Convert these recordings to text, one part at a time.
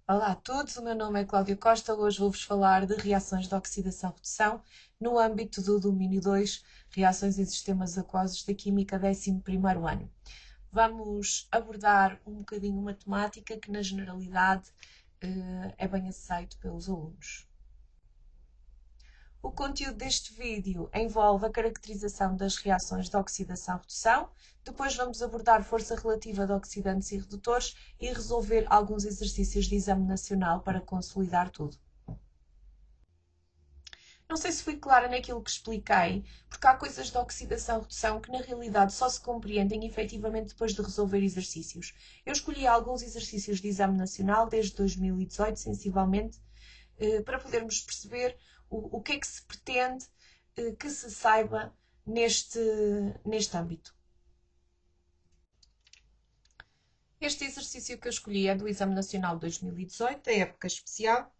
Olá a todos, o meu nome é Cláudia Costa. Hoje vou-vos falar de reações de oxidação-redução no âmbito do domínio 2, reações em sistemas aquosos da Química 11º ano. Vamos abordar um bocadinho uma temática que, na generalidade, é bem aceito pelos alunos. O conteúdo deste vídeo envolve a caracterização das reações de oxidação-redução, depois vamos abordar força relativa de oxidantes e redutores e resolver alguns exercícios de exame nacional para consolidar tudo. Não sei se fui clara naquilo que expliquei, porque há coisas de oxidação-redução que na realidade só se compreendem efetivamente depois de resolver exercícios. Eu escolhi alguns exercícios de exame nacional desde 2018, sensivelmente, para podermos perceber o que é que se pretende que se saiba neste âmbito. Este exercício que eu escolhi é do Exame Nacional de 2018, da época especial,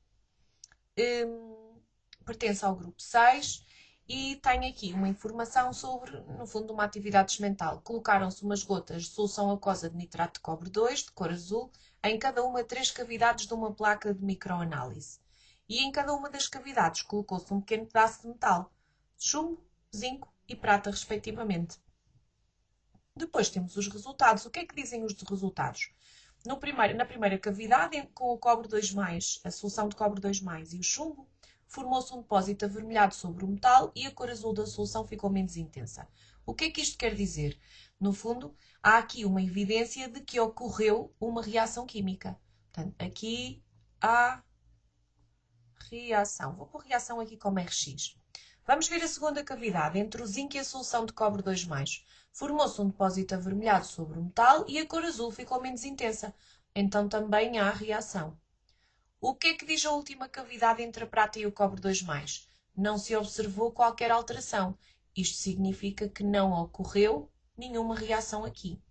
pertence ao grupo 6 e tem aqui uma informação sobre, no fundo, uma atividade experimental. Colocaram-se umas gotas de solução aquosa de nitrato de cobre 2, de cor azul, em cada uma 3 cavidades de uma placa de microanálise. E em cada uma das cavidades colocou-se um pequeno pedaço de metal, chumbo, zinco e prata, respectivamente. Depois temos os resultados. O que é que dizem os resultados? Na primeira cavidade, com o cobre 2+, a solução de cobre 2+, e o chumbo, formou-se um depósito avermelhado sobre o metal e a cor azul da solução ficou menos intensa. O que é que isto quer dizer? No fundo, há aqui uma evidência de que ocorreu uma reação química. Portanto, aqui há reação. Vou pôr reação aqui como RX. Vamos ver a segunda cavidade, entre o zinco e a solução de cobre 2+. Formou-se um depósito avermelhado sobre o metal e a cor azul ficou menos intensa. Então também há reação. O que é que diz a última cavidade entre a prata e o cobre 2+? Não se observou qualquer alteração. Isto significa que não ocorreu nenhuma reação aqui.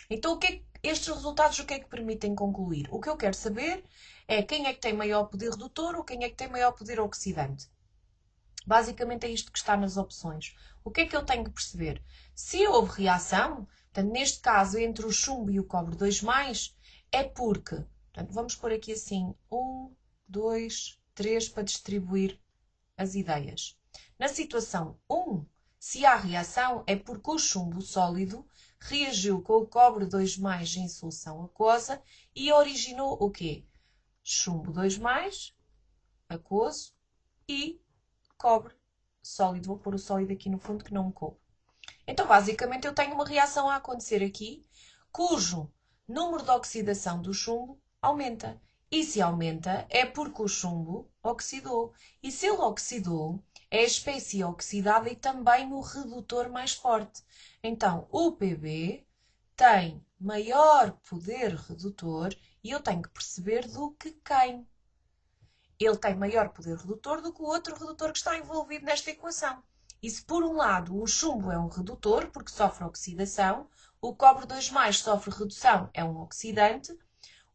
Então, estes resultados o que é que permitem concluir? O que eu quero saber é quem é que tem maior poder redutor ou quem é que tem maior poder oxidante. Basicamente é isto que está nas opções. O que é que eu tenho que perceber? Se houve reação, portanto, neste caso entre o chumbo e o cobre 2+, é porque, portanto, vamos pôr aqui assim, 1, 2, 3 para distribuir as ideias. Na situação 1, se há reação, é porque o chumbo sólido reagiu com o cobre 2+, em solução aquosa e originou o quê? Chumbo 2+, aquoso, e cobre sólido. Vou pôr o sólido aqui no fundo que não me coube. Então, basicamente, eu tenho uma reação a acontecer aqui, cujo número de oxidação do chumbo aumenta. E se aumenta, é porque o chumbo oxidou. E se ele oxidou, é a espécie oxidada e também o redutor mais forte. Então, o Pb tem maior poder redutor e eu tenho que perceber do que quem. Ele tem maior poder redutor do que o outro redutor que está envolvido nesta equação. E se por um lado o chumbo é um redutor, porque sofre oxidação, o cobre 2+, sofre redução, é um oxidante,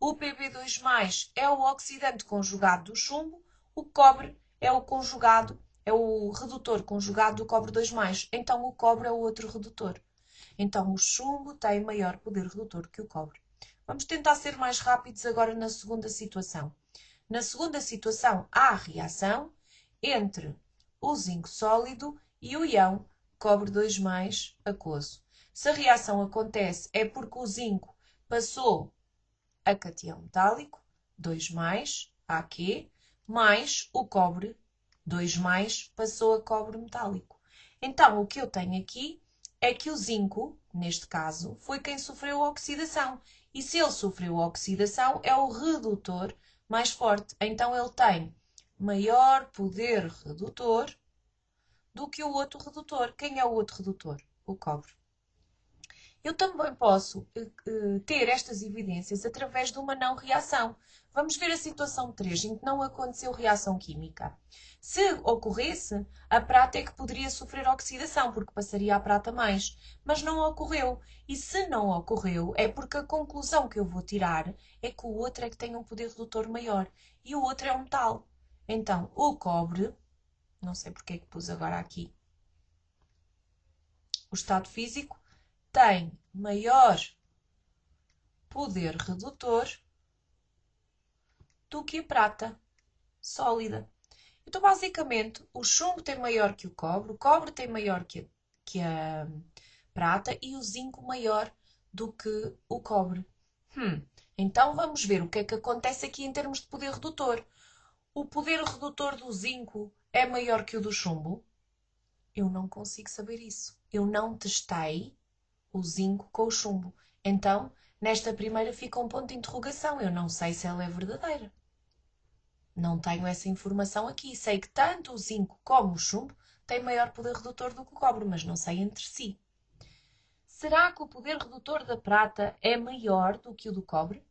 o Pb2+, é o oxidante conjugado do chumbo, o cobre é o conjugado, é o redutor conjugado do cobre 2+, então o cobre é o outro redutor. Então o chumbo tem maior poder redutor que o cobre. Vamos tentar ser mais rápidos agora na segunda situação. Na segunda situação, há reação entre o zinco sólido e o íon cobre 2+ aquoso. Se a reação acontece é porque o zinco passou a cationo metálico, 2+, Aq, mais o cobre 2+, passou a cobre metálico. Então, o que eu tenho aqui é que o zinco, neste caso, foi quem sofreu a oxidação. E se ele sofreu a oxidação, é o redutor mais forte. Então, ele tem maior poder redutor do que o outro redutor. Quem é o outro redutor? O cobre. Eu também posso ter estas evidências através de uma não reação. Vamos ver a situação 3, em que não aconteceu reação química. Se ocorresse, a prata é que poderia sofrer oxidação, porque passaria a prata mais. Mas não ocorreu. E se não ocorreu, é porque a conclusão que eu vou tirar é que o outro é que tem um poder redutor maior. E o outro é um metal. Então, o cobre, não sei porque é que pus agora aqui o estado físico, tem maior poder redutor do que a prata sólida. Então, basicamente, o chumbo tem maior que o cobre tem maior que a prata e o zinco maior do que o cobre. Então, vamos ver o que é que acontece aqui em termos de poder redutor. O poder redutor do zinco é maior que o do chumbo? Eu não consigo saber isso. Eu não testei o zinco com o chumbo. Então, nesta primeira fica um ponto de interrogação. Eu não sei se ela é verdadeira. Não tenho essa informação aqui. Sei que tanto o zinco como o chumbo têm maior poder redutor do que o cobre, mas não sei entre si. Será que o poder redutor da prata é maior do que o do cobre?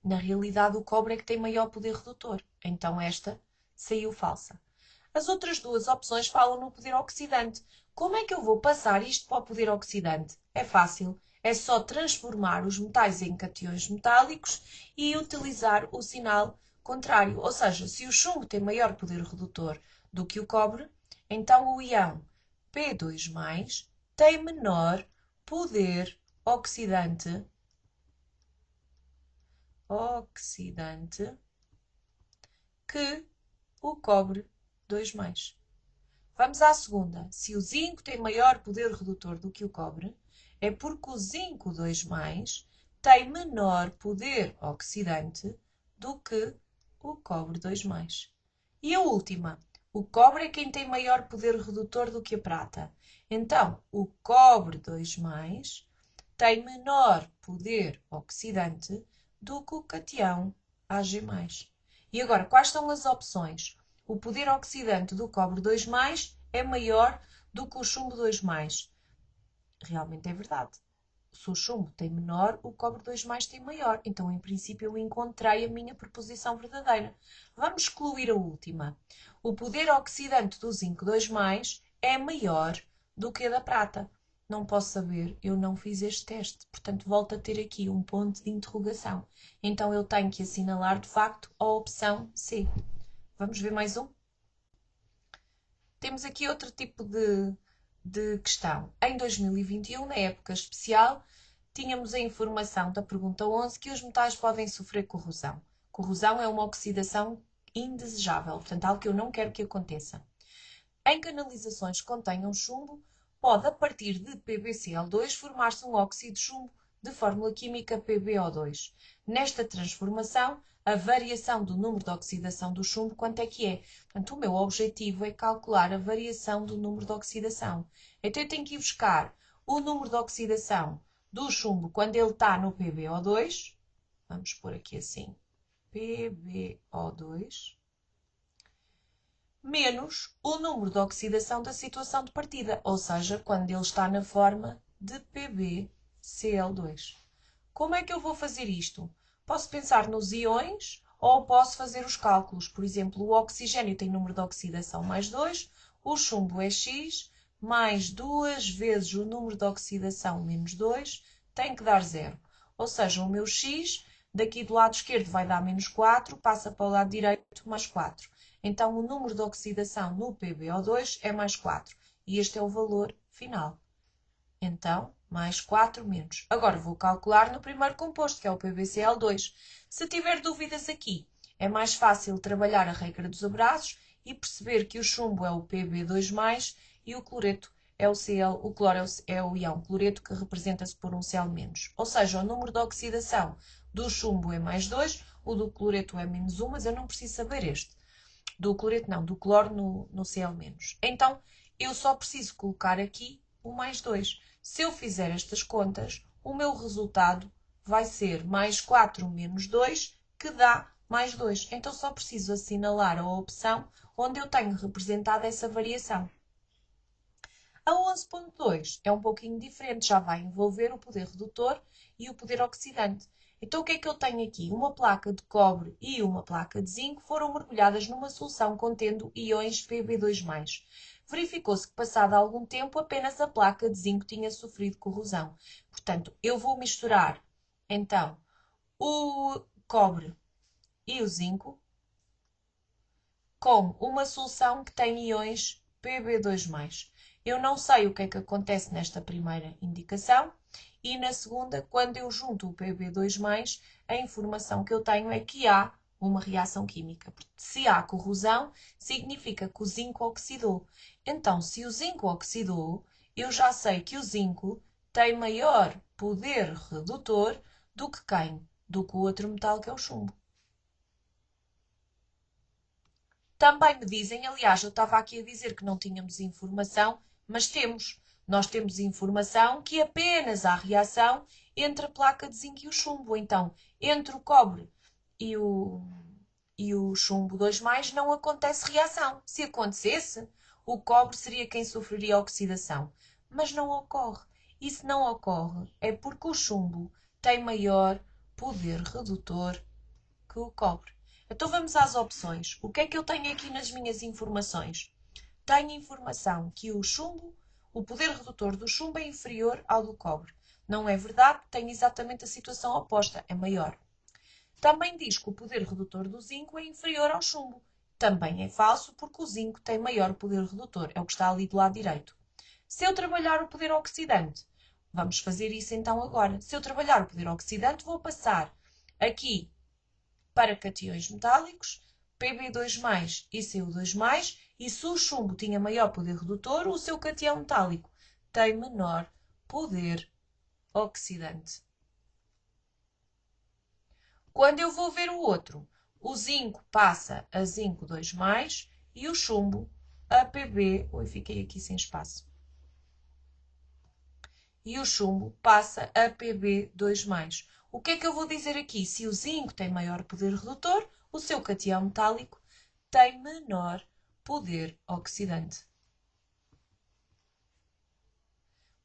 Na realidade, o cobre é que tem maior poder redutor. Então esta saiu falsa. As outras duas opções falam no poder oxidante. Como é que eu vou passar isto para o poder oxidante? É fácil. É só transformar os metais em cationes metálicos e utilizar o sinal contrário. Ou seja, se o chumbo tem maior poder redutor do que o cobre, então o íon P2+, tem menor poder oxidante que o cobre 2+. Vamos à segunda. Se o zinco tem maior poder redutor do que o cobre, é porque o zinco 2+, tem menor poder oxidante do que o cobre 2+. E a última. O cobre é quem tem maior poder redutor do que a prata. Então, o cobre 2+, tem menor poder oxidante do que o cátion Ag+. E agora, quais são as opções? O poder oxidante do cobre 2+, é maior do que o chumbo 2+. Realmente é verdade. Se o chumbo tem menor, o cobre 2+, tem maior. Então, em princípio, eu encontrei a minha proposição verdadeira. Vamos excluir a última. O poder oxidante do zinco 2+, é maior do que a da prata. Não posso saber, eu não fiz este teste. Portanto, volto a ter aqui um ponto de interrogação. Então, eu tenho que assinalar, de facto, a opção C. Vamos ver mais um? Temos aqui outro tipo de questão. Em 2021, na época especial, tínhamos a informação da pergunta 11 que os metais podem sofrer corrosão. Corrosão é uma oxidação indesejável, portanto, algo que eu não quero que aconteça. Em canalizações que contenham chumbo, pode, a partir de PbCl2, formar-se um óxido de chumbo de fórmula química PbO2. Nesta transformação, a variação do número de oxidação do chumbo, quanto é que é? Portanto, o meu objetivo é calcular a variação do número de oxidação. Então, eu tenho que ir buscar o número de oxidação do chumbo quando ele está no PbO2. Vamos pôr aqui assim, PbO2, menos o número de oxidação da situação de partida, ou seja, quando ele está na forma de PbCl2. Como é que eu vou fazer isto? Posso pensar nos íons ou posso fazer os cálculos. Por exemplo, o oxigênio tem número de oxidação mais 2, o chumbo é X, mais 2 vezes o número de oxidação menos 2, tem que dar 0. Ou seja, o meu X daqui do lado esquerdo vai dar menos 4, passa para o lado direito mais 4. Então, o número de oxidação no PbO2 é mais 4. E este é o valor final. Então, mais 4 menos. Agora vou calcular no primeiro composto, que é o PbCl2. Se tiver dúvidas aqui, é mais fácil trabalhar a regra dos abraços e perceber que o chumbo é o Pb2+, e o cloreto é o Cl, o cloro é o íon cloreto, que representa-se por um Cl-. Ou seja, o número de oxidação do chumbo é mais 2, o do cloreto é menos 1, mas eu não preciso saber este. Do cloreto não, do cloro no Cl-. Então, eu só preciso colocar aqui o mais 2. Se eu fizer estas contas, o meu resultado vai ser mais 4 menos 2, que dá mais 2. Então, só preciso assinalar a opção onde eu tenho representado essa variação. A 11.2 é um pouquinho diferente, já vai envolver o poder redutor e o poder oxidante. Então, o que é que eu tenho aqui? Uma placa de cobre e uma placa de zinco foram mergulhadas numa solução contendo íons Pb2+. Verificou-se que, passado algum tempo, apenas a placa de zinco tinha sofrido corrosão. Portanto, eu vou misturar, então, o cobre e o zinco com uma solução que tem íons Pb2+. Eu não sei o que é que acontece nesta primeira indicação e na segunda, quando eu junto o Pb2+, a informação que eu tenho é que há uma reação química. Se há corrosão, significa que o zinco oxidou. Então, se o zinco oxidou, eu já sei que o zinco tem maior poder redutor do que quem? Do que o outro metal que é o chumbo. Também me dizem, aliás, eu estava aqui a dizer que não tínhamos informação, mas temos. Nós temos informação que apenas há reação entre a placa de zinco e o chumbo. Então, entre o cobre e o chumbo 2+, não acontece reação. Se acontecesse, o cobre seria quem sofreria oxidação. Mas não ocorre. E se não ocorre, é porque o chumbo tem maior poder redutor que o cobre. Então vamos às opções. O que é que eu tenho aqui nas minhas informações? Tenho informação que o poder redutor do chumbo é inferior ao do cobre. Não é verdade, tenho exatamente a situação oposta, é maior. Também diz que o poder redutor do zinco é inferior ao chumbo. Também é falso, porque o zinco tem maior poder redutor, é o que está ali do lado direito. Se eu trabalhar o poder oxidante, vamos fazer isso então agora. Se eu trabalhar o poder oxidante, vou passar aqui para cationes metálicos, Pb2+, e Cu2+, e se o chumbo tinha maior poder redutor, o seu catião metálico tem menor poder oxidante. Quando eu vou ver o outro, o zinco passa a zinco 2+, e o chumbo a Pb... Oi, fiquei aqui sem espaço. E o chumbo passa a Pb2+. O que é que eu vou dizer aqui? Se o zinco tem maior poder redutor, o seu catião metálico tem menor poder oxidante.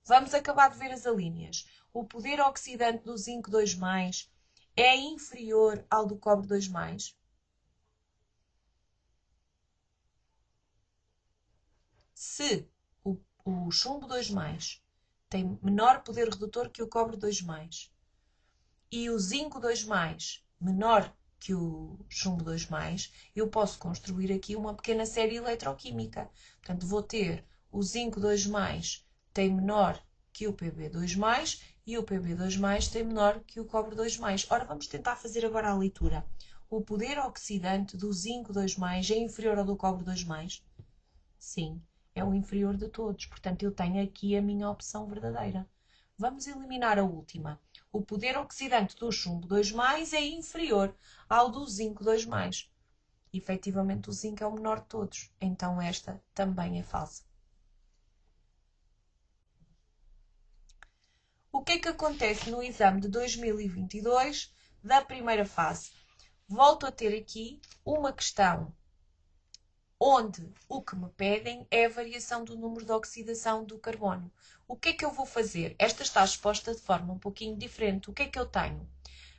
Vamos acabar de ver as alíneas. O poder oxidante do zinco 2+, é inferior ao do cobre 2+. Se o chumbo 2+, tem menor poder redutor que o cobre 2+, e o zinco 2+, menor que o chumbo 2+, eu posso construir aqui uma pequena série eletroquímica. Portanto, vou ter o zinco 2+, tem menor que o Pb2+, e o Pb2+, tem menor que o cobre 2+. Ora, vamos tentar fazer agora a leitura. O poder oxidante do zinco 2+, é inferior ao do cobre 2+? Sim, é o inferior de todos. Portanto, eu tenho aqui a minha opção verdadeira. Vamos eliminar a última. O poder oxidante do chumbo 2+, é inferior ao do zinco 2+. Efetivamente, o zinco é o menor de todos. Então, esta também é falsa. O que é que acontece no exame de 2022 da primeira fase? Volto a ter aqui uma questão onde o que me pedem é a variação do número de oxidação do carbono. O que é que eu vou fazer? Esta está exposta de forma um pouquinho diferente. O que é que eu tenho?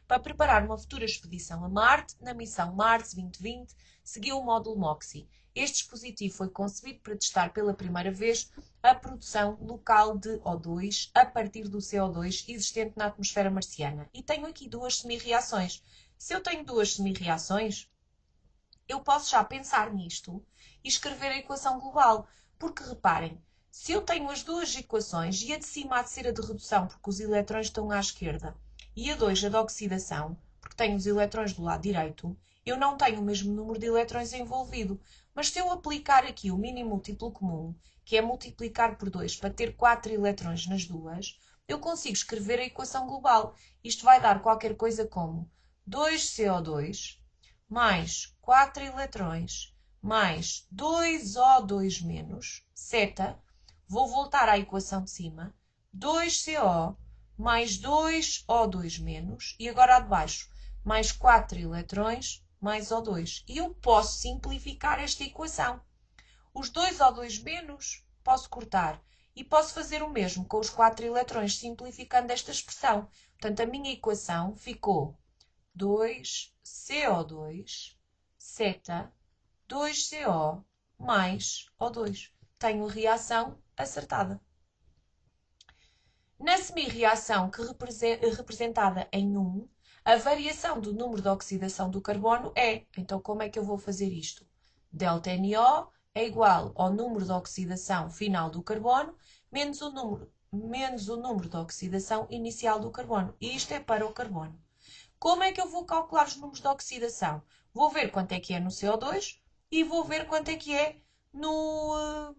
Para preparar uma futura expedição a Marte, na missão Mars 2020, seguiu o módulo MOXIE. Este dispositivo foi concebido para testar pela primeira vez a produção local de O2 a partir do CO2 existente na atmosfera marciana. E tenho aqui duas semi-reações. Se eu tenho duas semi-reações, eu posso já pensar nisto e escrever a equação global. Porque reparem, se eu tenho as duas equações e a de cima há de ser a de redução, porque os eletrões estão à esquerda, e a 2 a de oxidação, porque tenho os eletrões do lado direito, eu não tenho o mesmo número de eletrões envolvido. Mas se eu aplicar aqui o mínimo múltiplo comum, que é multiplicar por 2 para ter 4 eletrões nas duas, eu consigo escrever a equação global. Isto vai dar qualquer coisa como 2CO2 mais 4 eletrões mais 2O2-, seta, vou voltar à equação de cima, 2CO mais 2O2-, e agora a de baixo, mais 4 eletrões mais O2. E eu posso simplificar esta equação. Os 2O2- posso cortar e posso fazer o mesmo com os 4 eletrões, simplificando esta expressão. Portanto, a minha equação ficou 2CO2, seta, 2CO mais O2. Tenho reação acertada. Na semi-reação representada em 1, a variação do número de oxidação do carbono é... Então, como é que eu vou fazer isto? ΔNO é igual ao número de oxidação final do carbono menos menos o número de oxidação inicial do carbono. E isto é para o carbono. Como é que eu vou calcular os números de oxidação? Vou ver quanto é que é no CO2 e vou ver quanto é que é no,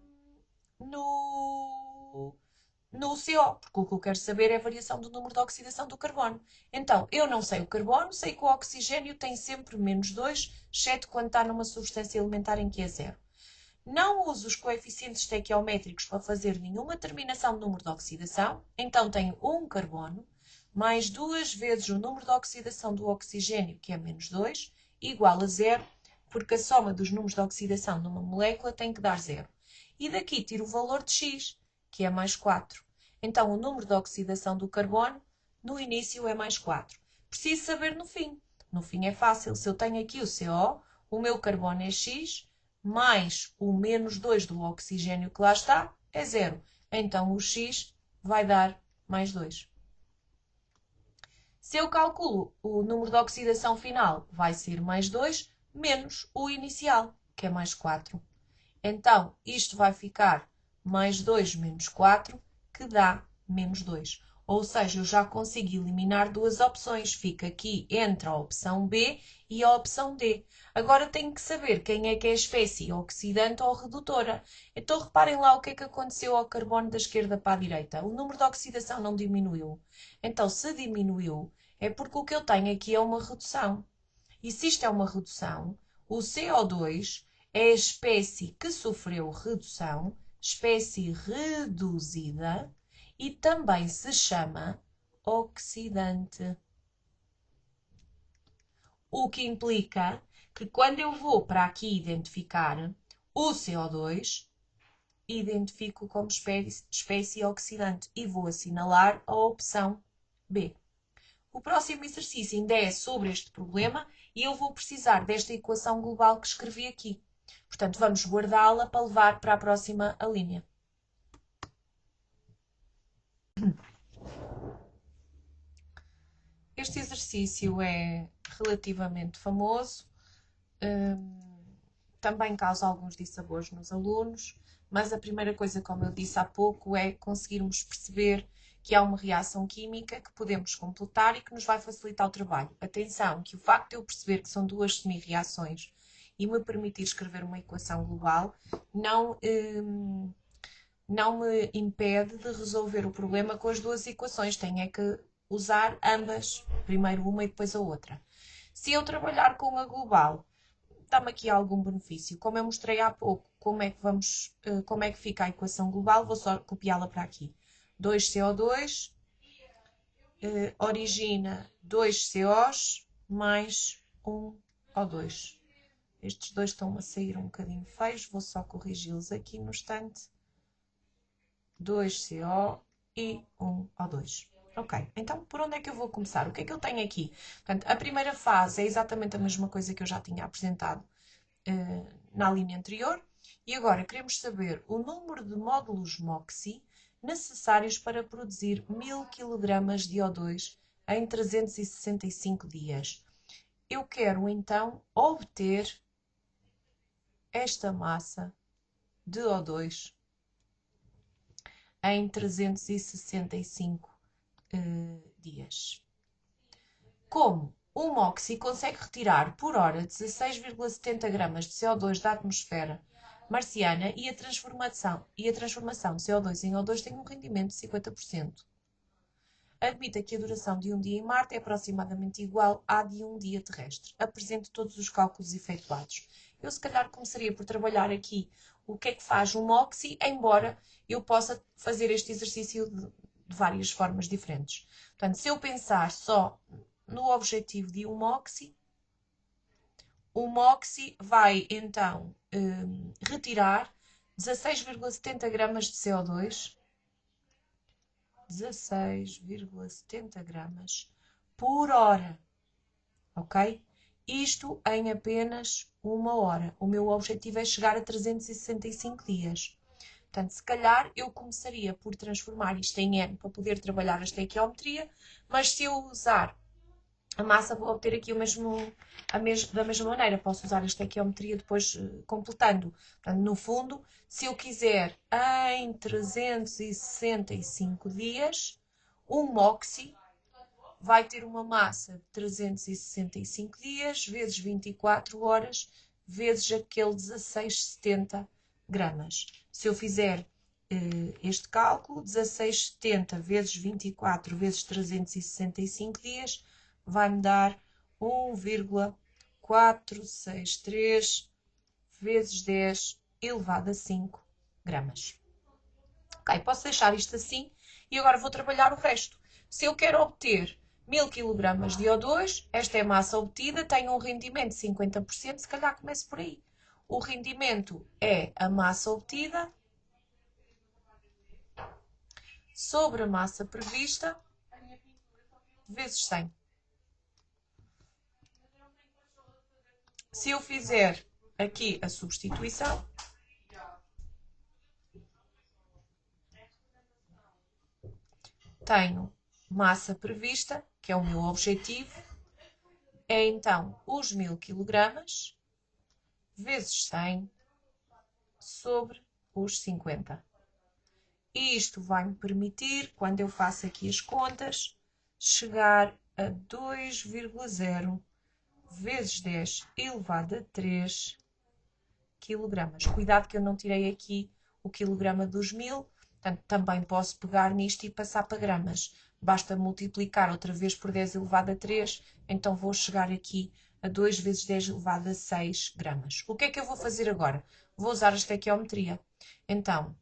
no CO, porque o que eu quero saber é a variação do número de oxidação do carbono. Então, eu não sei o carbono, sei que o oxigênio tem sempre menos 2, exceto quando está numa substância elementar em que é zero. Não uso os coeficientes estequiométricos para fazer nenhuma terminação de número de oxidação, então tenho um carbono, mais 2 vezes o número de oxidação do oxigênio, que é menos 2, igual a zero, porque a soma dos números de oxidação numa molécula tem que dar zero. E daqui tiro o valor de x, que é mais 4. Então, o número de oxidação do carbono no início é mais 4. Preciso saber no fim. No fim é fácil. Se eu tenho aqui o CO, o meu carbono é x, mais o menos 2 do oxigênio que lá está, é zero. Então, o x vai dar mais 2. Se eu calculo o número de oxidação final, vai ser mais 2 menos o inicial, que é mais 4. Então, isto vai ficar mais 2 menos 4, que dá menos 2. Ou seja, eu já consigo eliminar duas opções. Fica aqui entre a opção B e a opção D. Agora tenho que saber quem é que é a espécie oxidante ou redutora. Então, reparem lá o que é que aconteceu ao carbono da esquerda para a direita. O número de oxidação não diminuiu. Então, se diminuiu, é porque o que eu tenho aqui é uma redução. E se isto é uma redução, o CO2 é a espécie que sofreu redução, espécie reduzida, e também se chama oxidante. O que implica que quando eu vou para aqui identificar o CO2, identifico como espécie oxidante e vou assinalar a opção B. O próximo exercício ainda é sobre este problema e eu vou precisar desta equação global que escrevi aqui. Portanto, vamos guardá-la para levar para a próxima linha. Este exercício é relativamente famoso, também causa alguns dissabores nos alunos, mas a primeira coisa, como eu disse há pouco, é conseguirmos perceber que há uma reação química que podemos completar e que nos vai facilitar o trabalho. Atenção, que o facto de eu perceber que são duas semi-reações e me permitir escrever uma equação global não me impede de resolver o problema com as duas equações. Tenho é que usar ambas, primeiro uma e depois a outra. Se eu trabalhar com a global, dá-me aqui algum benefício. Como eu mostrei há pouco como é que fica a equação global, vou só copiá-la para aqui. 2CO2 origina 2COs mais 1O2. Estes dois estão a sair um bocadinho feios, vou só corrigi-los aqui no instante. 2CO e 1O2. Ok, então por onde é que eu vou começar? O que é que eu tenho aqui? Portanto, a primeira fase é exatamente a mesma coisa que eu já tinha apresentado na linha anterior. E agora queremos saber o número de módulos MOXIE necessários para produzir 1000 kg de O2 em 365 dias. Eu quero então obter esta massa de O2 em 365 dias. Como o MOXIE consegue retirar por hora 16,70 gramas de CO2 da atmosfera marciana e a transformação de CO2 em O2 tem um rendimento de 50%. Admita que a duração de um dia em Marte é aproximadamente igual à de um dia terrestre. Apresente todos os cálculos efetuados. Eu se calhar começaria por trabalhar aqui o que é que faz um MOXIE, embora eu possa fazer este exercício de várias formas diferentes. Portanto, se eu pensar só no objetivo de um MOXIE, o MOXIE vai então retirar 16,70 gramas de CO2, 16,70 gramas por hora, ok? Isto em apenas uma hora. O meu objetivo é chegar a 365 dias. Portanto, se calhar eu começaria por transformar isto em N para poder trabalhar a estequiometria, mas se eu usar a massa, vou obter aqui da mesma maneira. Posso usar a estequiometria depois completando. Portanto, no fundo, se eu quiser em 365 dias, um MOXIE vai ter uma massa de 365 dias vezes 24 horas vezes aquele 1670 gramas. Se eu fizer este cálculo, 1670 vezes 24 vezes 365 dias, vai-me dar 1,463 vezes 10 elevado a 5 gramas. Ok, posso deixar isto assim e agora vou trabalhar o resto. Se eu quero obter 1000 kg de O2, esta é a massa obtida, tem um rendimento de 50%, se calhar começo por aí. O rendimento é a massa obtida sobre a massa prevista vezes 100. Se eu fizer aqui a substituição, tenho massa prevista, que é o meu objetivo, é então os 1000 kg vezes 100 sobre os 50. E isto vai-me permitir, quando eu faço aqui as contas, chegar a 2,0 vezes 10 elevado a 3 kg. Cuidado que eu não tirei aqui o quilograma dos 1000, portanto também posso pegar nisto e passar para gramas. Basta multiplicar outra vez por 10 elevado a 3, então vou chegar aqui a 2 vezes 10 elevado a 6 gramas. O que é que eu vou fazer agora? Vou usar a estequiometria. Então,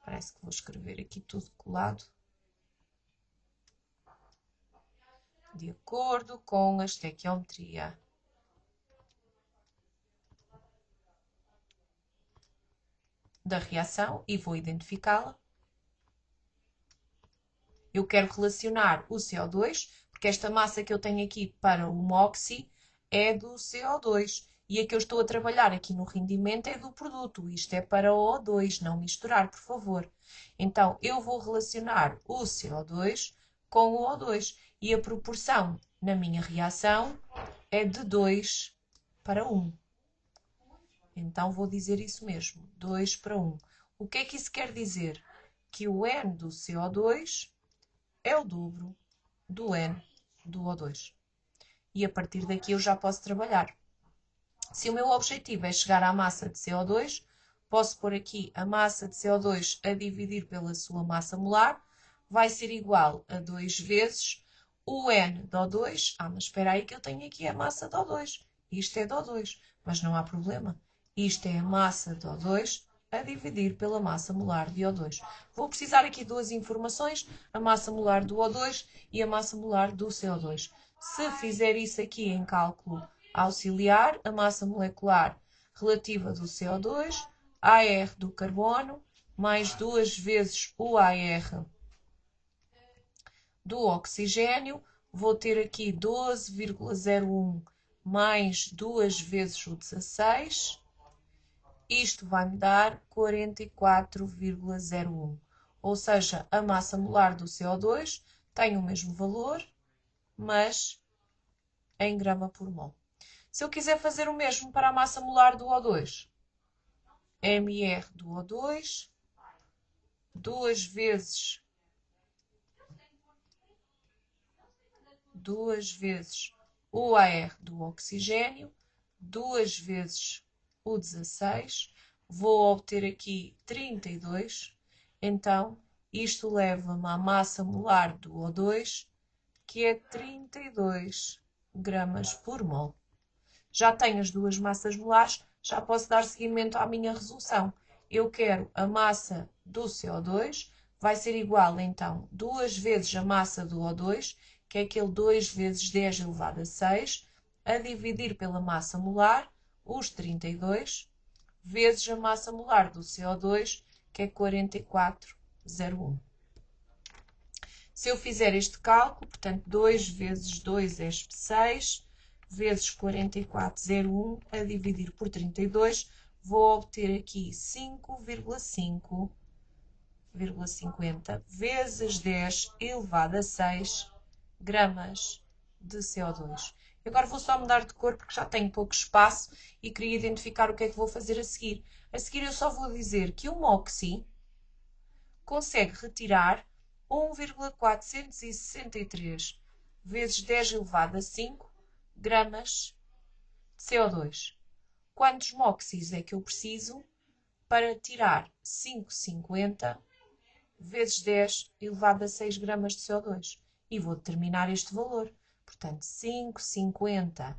parece que vou escrever aqui tudo colado. De acordo com a estequiometria. Da reação e vou identificá-la. Eu quero relacionar o CO2, porque esta massa que eu tenho aqui para o MOXIE é do CO2. E a que eu estou a trabalhar aqui no rendimento é do produto. Isto é para o O2, não misturar, por favor. Então, eu vou relacionar o CO2 com o O2. E a proporção na minha reação é de 2 para 1. Então, vou dizer isso mesmo, 2 para 1. O que é que isso quer dizer? Que o N do CO2 é o dobro do N do O2. E a partir daqui eu já posso trabalhar. Se o meu objetivo é chegar à massa de CO2, posso pôr aqui a massa de CO2 a dividir pela sua massa molar, vai ser igual a 2 vezes o N de O2. Mas espera aí que eu tenho aqui a massa de O2. Isto é de O2, mas não há problema. Isto é a massa de O2 a dividir pela massa molar de O2. Vou precisar aqui de duas informações, a massa molar do O2 e a massa molar do CO2. Se fizer isso aqui em cálculo auxiliar, a massa molecular relativa do CO2, AR do carbono, mais 2 vezes o AR do oxigênio, vou ter aqui 12,01 mais 2 vezes o 16, isto vai-me dar 44,01. Ou seja, a massa molar do CO2 tem o mesmo valor, mas em grama por mol. Se eu quiser fazer o mesmo para a massa molar do O2, mR do O2, 2 vezes o AR do oxigênio, 2 vezes o 16, vou obter aqui 32, então isto leva-me à massa molar do O2, que é 32 gramas por mol. Já tenho as duas massas molares, já posso dar seguimento à minha resolução. Eu quero a massa do CO2, vai ser igual então 2 vezes a massa do O2, que é aquele 2 vezes 10 elevado a 6, a dividir pela massa molar, os 32, vezes a massa molar do CO2, que é 44,01. Se eu fizer este cálculo, portanto 2 vezes 2 é 6, vezes 44,01 a dividir por 32, vou obter aqui 5,5,50 vezes 10 elevado a 6 gramas de CO2. Eu agora vou só mudar de cor porque já tenho pouco espaço e queria identificar o que é que vou fazer a seguir. A seguir eu só vou dizer que o MOXIE consegue retirar 1,463 vezes 10 elevado a 5 gramas de CO2. Quantos MOXIEs é que eu preciso para tirar 550 vezes 10 elevado a 6 gramas de CO2? E vou determinar este valor. Portanto, 550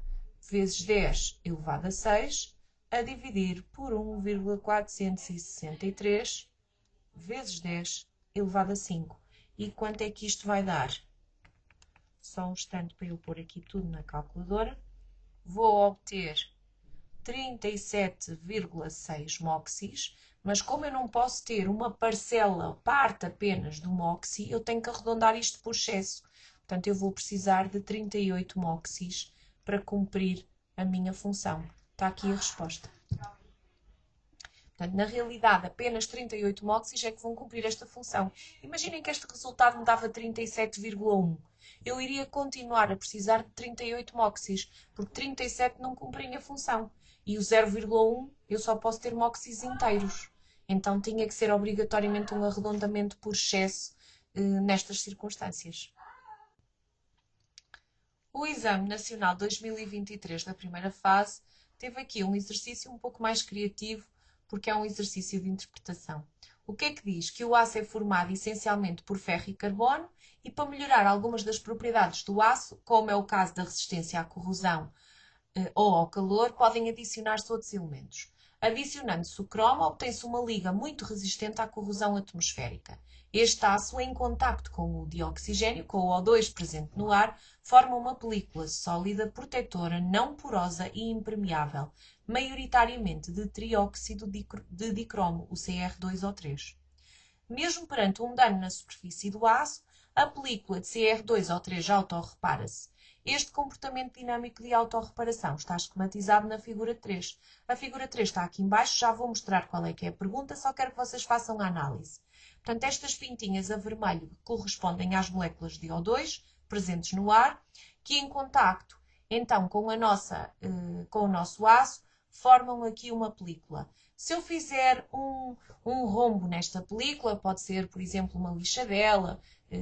vezes 10 elevado a 6 a dividir por 1,463 vezes 10 elevado a 5. E quanto é que isto vai dar? Só um instante para eu pôr aqui tudo na calculadora. Vou obter 37,6 MOXIEs, mas como eu não posso ter uma parcela, parte apenas do MOXIE, eu tenho que arredondar isto por excesso. Portanto, eu vou precisar de 38 MOXIEs para cumprir a minha função. Está aqui a resposta. Portanto, na realidade, apenas 38 MOXIEs é que vão cumprir esta função. Imaginem que este resultado me dava 37,1. Eu iria continuar a precisar de 38 MOXIEs, porque 37 não cumprem a função. E o 0,1 eu só posso ter MOXIEs inteiros. Então tinha que ser obrigatoriamente um arredondamento por excesso nestas circunstâncias. O Exame Nacional 2023 da primeira fase teve aqui um exercício um pouco mais criativo, porque é um exercício de interpretação. O que é que diz? Que o aço é formado essencialmente por ferro e carbono e para melhorar algumas das propriedades do aço, como é o caso da resistência à corrosão ou ao calor, podem adicionar-se outros elementos. Adicionando-se o cromo, obtém-se uma liga muito resistente à corrosão atmosférica. Este aço, em contacto com o dioxigênio, com o O2 presente no ar, forma uma película sólida, protetora, não porosa e impermeável, maioritariamente de trióxido de dicromo, o CR2O3. Mesmo perante um dano na superfície do aço, a película de CR2O3 autorrepara-se. Este comportamento dinâmico de autorreparação está esquematizado na figura 3. A figura 3 está aqui em baixo, já vou mostrar qual é que é a pergunta, só quero que vocês façam a análise. Portanto, estas pintinhas a vermelho correspondem às moléculas de O2 presentes no ar, que em contacto então com o nosso aço formam aqui uma película. Se eu fizer um rombo nesta película, pode ser, por exemplo, uma lixadela,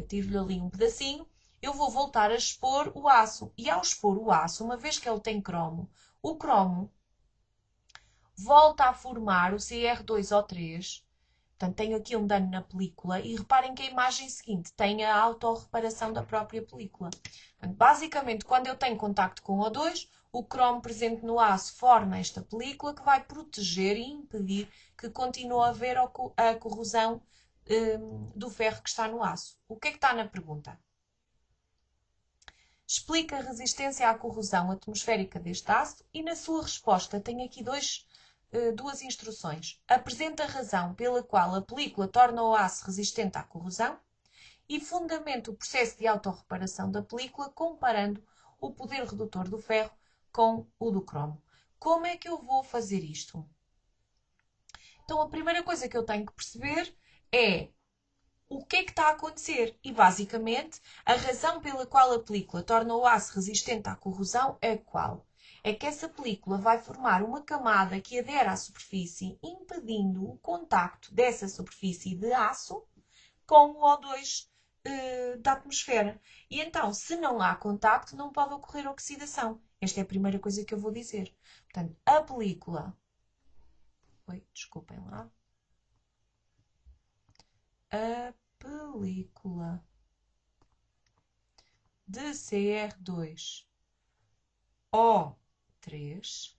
tiro-lhe ali um pedacinho, eu vou voltar a expor o aço. E ao expor o aço, uma vez que ele tem cromo, o cromo volta a formar o CR2O3. Portanto, tenho aqui um dano na película e reparem que a imagem seguinte tem a autorreparação da própria película. Portanto, basicamente, quando eu tenho contacto com o O2, o cromo presente no aço forma esta película que vai proteger e impedir que continue a haver a corrosão do ferro que está no aço. O que é que está na pergunta? Explica a resistência à corrosão atmosférica deste aço e na sua resposta tem aqui duas instruções. Apresenta a razão pela qual a película torna o aço resistente à corrosão e fundamenta o processo de autorreparação da película comparando o poder redutor do ferro com o do cromo. Como é que eu vou fazer isto? Então, a primeira coisa que eu tenho que perceber é o que é que está a acontecer. E, basicamente, a razão pela qual a película torna o aço resistente à corrosão é qual? É que essa película vai formar uma camada que adere à superfície, impedindo o contacto dessa superfície de aço com o O2 da atmosfera. E então, se não há contacto, não pode ocorrer oxidação. Esta é a primeira coisa que eu vou dizer. Portanto, a película... Oi, desculpem lá. A película de CR2O3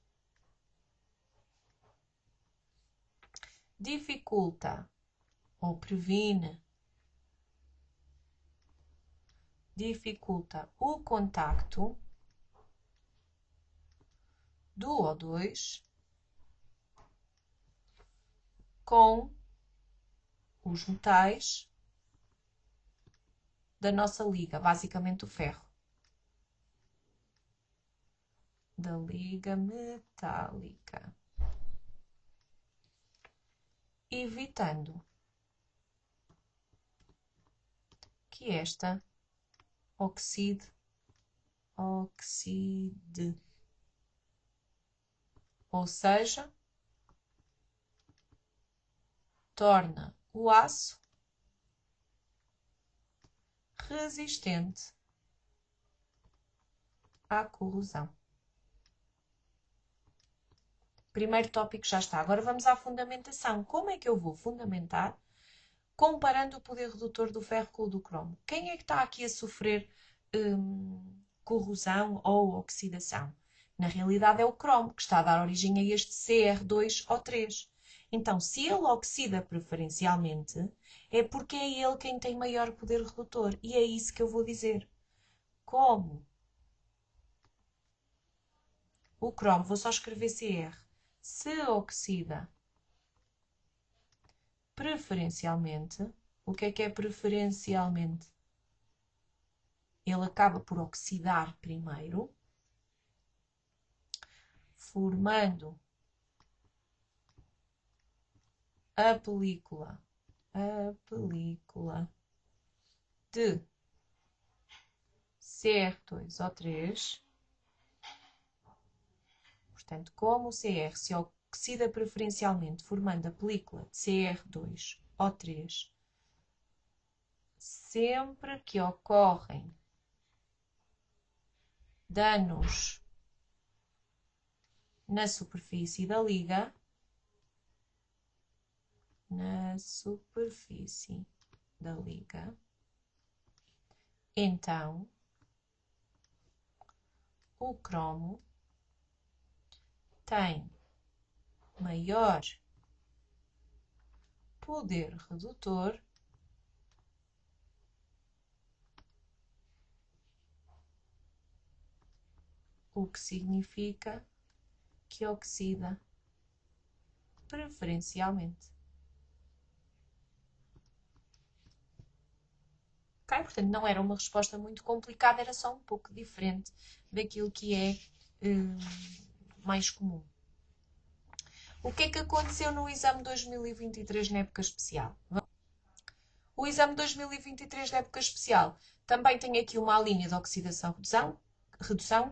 dificulta ou dificulta o contacto do O2 com os metais da nossa liga, basicamente o ferro. Da liga metálica. Evitando que esta oxide, oxide. Ou seja, torna o aço resistente à corrosão. Primeiro tópico já está. Agora vamos à fundamentação. Como é que eu vou fundamentar comparando o poder redutor do ferro com o do cromo? Quem é que está aqui a sofrer corrosão ou oxidação? Na realidade é o cromo, que está a dar origem a este Cr2O3. Então, se ele oxida preferencialmente, é porque é ele quem tem maior poder redutor. E é isso que eu vou dizer. Como o cromo, vou só escrever Cr, se oxida preferencialmente, o que é preferencialmente? Ele acaba por oxidar primeiro, formando a película de Cr2O3. Portanto, como o Cr se oxida preferencialmente formando a película de Cr2O3, sempre que ocorrem danos na superfície da liga, então o cromo tem maior poder redutor o que significa que oxida preferencialmente. Ok? Portanto, não era uma resposta muito complicada, era só um pouco diferente daquilo que é mais comum. O que é que aconteceu no exame 2023 na época especial? O exame 2023 da época especial também tem aqui uma linha de oxidação-redução,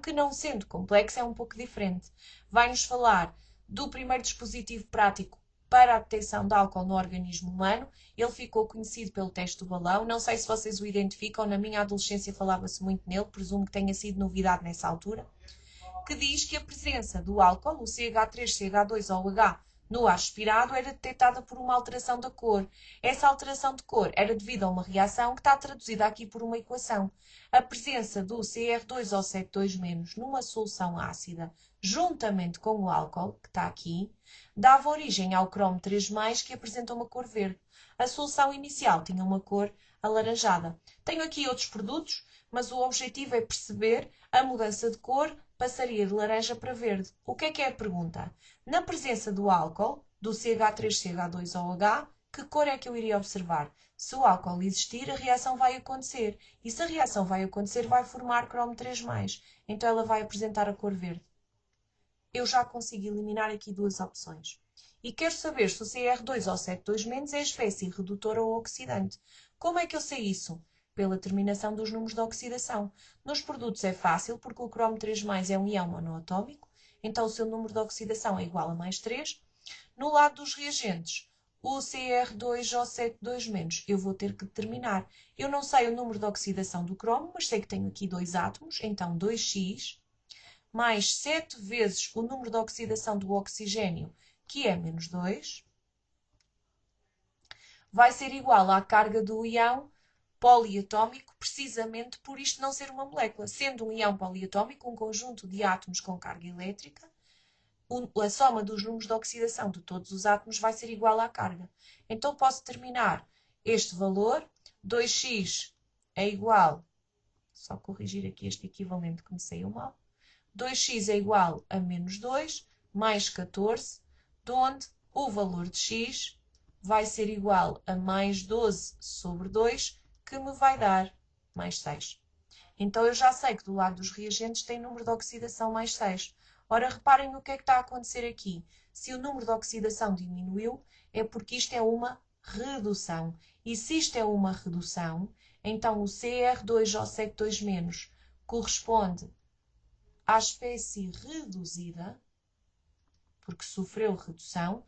que não sendo complexa é um pouco diferente. Vai-nos falar do primeiro dispositivo prático para a detecção de álcool no organismo humano. Ele ficou conhecido pelo teste do balão. Não sei se vocês o identificam, na minha adolescência falava-se muito nele, presumo que tenha sido novidade nessa altura, que diz que a presença do álcool, o CH3, CH2 ou H, no ar expirado era detectada por uma alteração da cor. Essa alteração de cor era devido a uma reação que está traduzida aqui por uma equação. A presença do Cr2O7 2- numa solução ácida, juntamente com o álcool, que está aqui, dava origem ao cromo 3+, que apresenta uma cor verde. A solução inicial tinha uma cor alaranjada. Tenho aqui outros produtos, mas o objetivo é perceber a mudança de cor, passaria de laranja para verde. O que é a pergunta? Na presença do álcool, do CH3, CH2 ou H, que cor é que eu iria observar? Se o álcool existir, a reação vai acontecer. E se a reação vai acontecer, vai formar cromo 3+. Então ela vai apresentar a cor verde. Eu já consigo eliminar aqui duas opções. E quero saber se o Cr2O7 2- é a espécie redutora ou oxidante. Como é que eu sei isso? Pela terminação dos números de oxidação. Nos produtos é fácil, porque o cromo 3+ é um íon monoatómico, então o seu número de oxidação é igual a +3. No lado dos reagentes, o Cr2O7 2-, eu vou ter que determinar. Eu não sei o número de oxidação do cromo, mas sei que tenho aqui dois átomos, então 2x, mais 7 vezes o número de oxidação do oxigênio, que é -2, vai ser igual à carga do íon poliatómico, precisamente por isto não ser uma molécula. Sendo um íon poliatómico, um conjunto de átomos com carga elétrica, a soma dos números de oxidação de todos os átomos vai ser igual à carga. Então posso determinar este valor, 2x é igual, só corrigir aqui este equivalente que me saiu mal, 2x é igual a -2 mais 14, de onde o valor de x vai ser igual a +12 sobre 2, que me vai dar +6. Então eu já sei que do lado dos reagentes tem número de oxidação +6. Ora, reparem no que é que está a acontecer aqui. Se o número de oxidação diminuiu, é porque isto é uma redução. E se isto é uma redução, Então, o Cr2O7 corresponde à espécie reduzida, porque sofreu redução,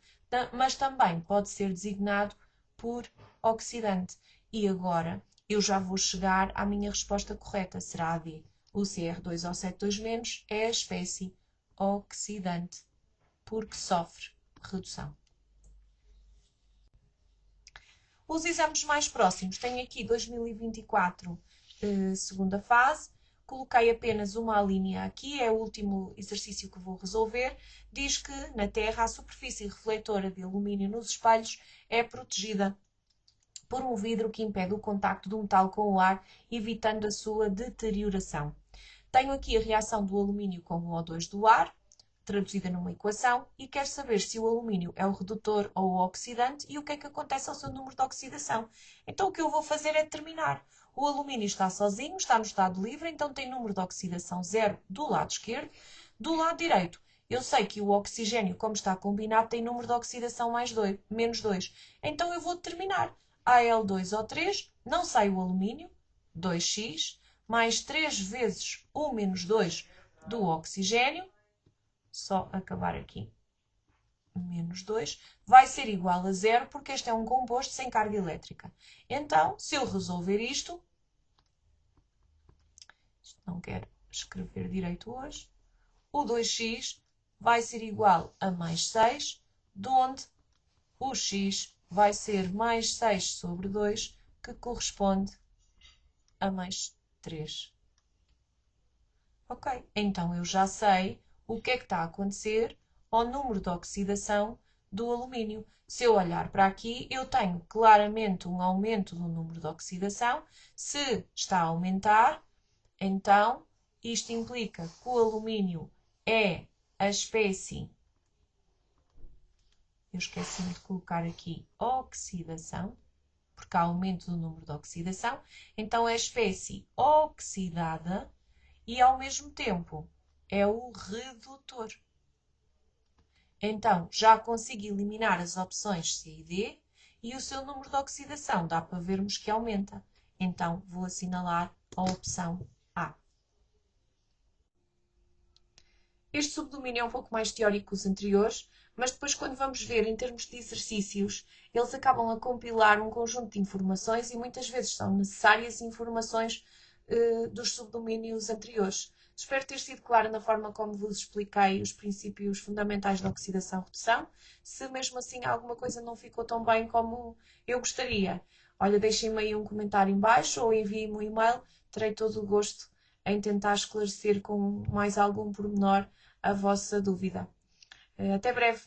mas também pode ser designado por oxidante. E agora eu já vou chegar à minha resposta correta, será a D. O Cr2O7 é a espécie oxidante, porque sofre redução. Os exames mais próximos, tenho aqui 2024, segunda fase. Coloquei apenas uma linha aqui, é o último exercício que vou resolver. Diz que na Terra a superfície refletora de alumínio nos espelhos é protegida por um vidro que impede o contacto do metal com o ar, evitando a sua deterioração. Tenho aqui a reação do alumínio com o O2 do ar, traduzida numa equação, e quero saber se o alumínio é o redutor ou o oxidante e o que é que acontece ao seu número de oxidação. Então o que eu vou fazer é determinar. O alumínio está sozinho, está no estado livre, então tem número de oxidação 0 do lado esquerdo. Do lado direito, eu sei que o oxigênio, como está combinado, tem número de oxidação menos 2. Então eu vou determinar. Al2O3, não sai o alumínio, 2x, mais 3 vezes o menos 2 do oxigênio, só acabar aqui, menos 2, vai ser igual a 0, porque este é um composto sem carga elétrica. Então, se eu resolver isto não quero escrever direito hoje, o 2x vai ser igual a mais 6, de onde o x vai ser mais 6 sobre 2, que corresponde a mais 3. Ok, então eu já sei o que é que está a acontecer ao número de oxidação do alumínio. Se eu olhar para aqui, eu tenho claramente um aumento do número de oxidação. Se está a aumentar, então isto implica que o alumínio é a espécie, eu esqueci-me de colocar aqui oxidação, porque há aumento do número de oxidação, então é a espécie oxidada e ao mesmo tempo é o redutor. Então já consigo eliminar as opções C e D e o seu número de oxidação dá para vermos que aumenta. Então vou assinalar a opção A. Este subdomínio é um pouco mais teórico que os anteriores, mas depois quando vamos ver em termos de exercícios, eles acabam a compilar um conjunto de informações e muitas vezes são necessárias informações dos subdomínios anteriores. Espero ter sido clara na forma como vos expliquei os princípios fundamentais da oxidação-redução. Se mesmo assim alguma coisa não ficou tão bem como eu gostaria, olha, deixem-me aí um comentário em baixo ou enviem-me um e-mail, terei todo o gosto em tentar esclarecer com mais algum pormenor a vossa dúvida. Até breve!